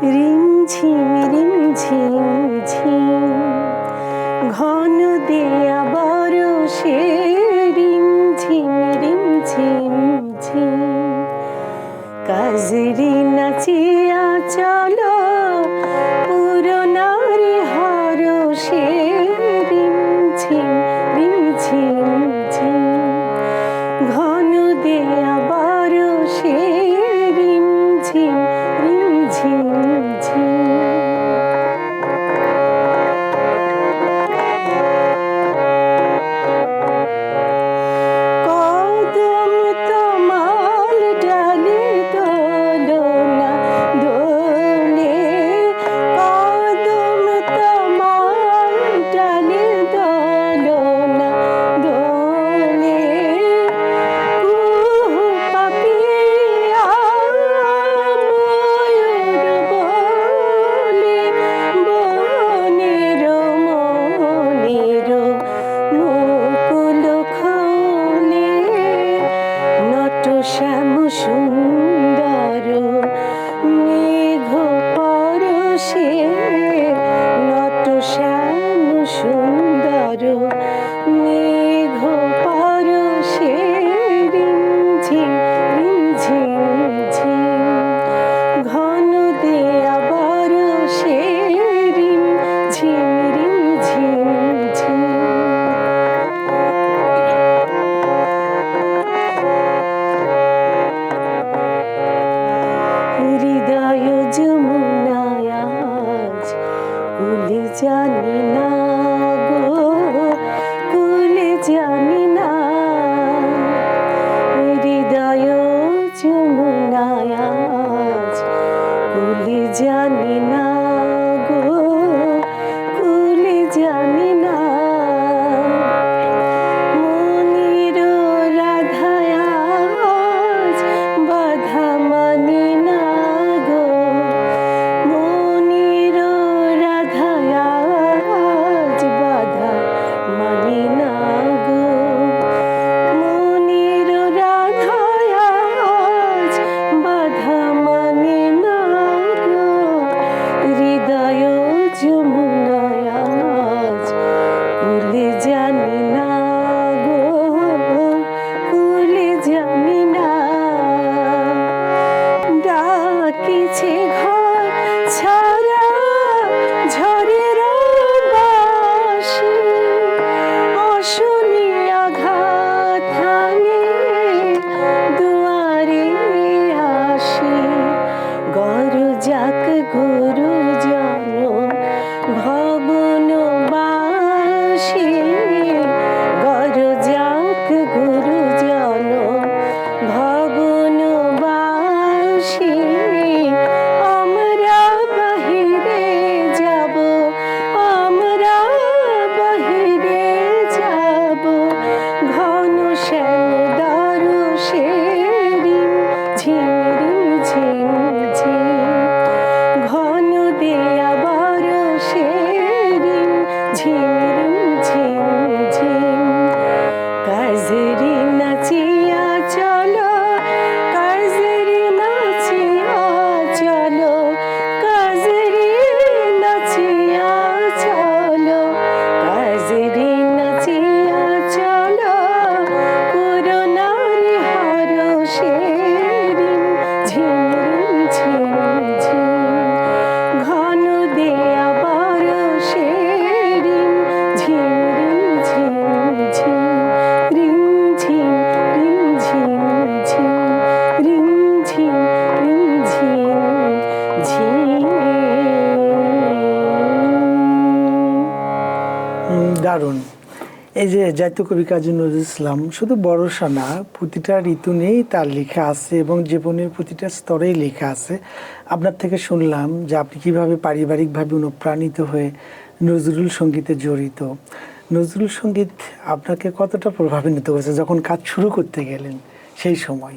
রিমঝিম রিমঝিম ঝিম ঘন দেয়া বরষে রিমঝিম রিমঝিম ঝিম কাজরি নাচিয়া চলো পুরনারি হরষে রিমঝিম রিমঝিম ঝিম ঘন দেয়া বরষে রিমঝিম রিমঝিম ঝিম কদম তমাল ডালে দোলনা দোলে কদম তমাল ডালে দোলনা দোলে কুহু পাপিয়া ময়ূর বলে বনের মনের মুকুল খোলে নট শ্যাম সুন্দর মেঘ পরশে নট শ্যাম সুন্দর মেঘ পরশে রিমঝিম রিমঝিম ঝিম ঘন দেয়া বরষে রিমঝিম রিমঝিম ঝিম হৃদয় যমুনায় আজ কুলে জানি না গো কুলে জানি না হৃদয় যমুনায় আজ কুলে জানি না গো কুলে জানি না মনির রাধায় আজ বাধা মানি না গো মনির রাধায় আজ বাধা মানি না গো মনির রাধায় আজ বাধা মানি না গো হৃদয় যমুনায় আজ কুলে জানি না গো কুলে জানি না ডাকিছে ঘর ছাড়া ঝড়ের বাঁশি অশনি আঘাত হানে দুয়ারে আসি গরজাক গুরুজন ভবন বাসি গরজাক গুরুজন ভবন বাসি আমরা বাহিরে যাব আমরা বাহিরে যাব ঘন শ্যাম দরশে রিমঝিম রিমঝিম ঝিম ঘন দেয়া বরষে রিমঝিম রিমঝিম ঝিম কাজরি নাচিয়া চলো কাজরি নাচিয়া চলো কাজরি নাচিয়া চলো কাজরি নাচিয়া চলো পুরনারি হরষে রিমঝিম রিমঝিম ঝিম ঘন দেয়া বরষে রিমঝিম রিমঝিম ঝিম রিমঝিম রিমঝিম ঝিম রিমঝিম রিমঝিম ঝিম দারুণ। এই যে জাতীয় কবি কাজী নজরুল ইসলাম শুধু বর্ষা না, প্রতিটা ঋতু নিয়েই তার লেখা আছে এবং জীবনের প্রতিটা স্তরেই লেখা আছে। আপনার থেকে শুনলাম যে আপনি কীভাবে পারিবারিকভাবে অনুপ্রাণিত হয়ে নজরুল সঙ্গীতে জড়িত। নজরুল সঙ্গীত আপনাকে কতটা প্রভাবিত করেছে যখন কাজ শুরু করতে গেলেন সেই সময়?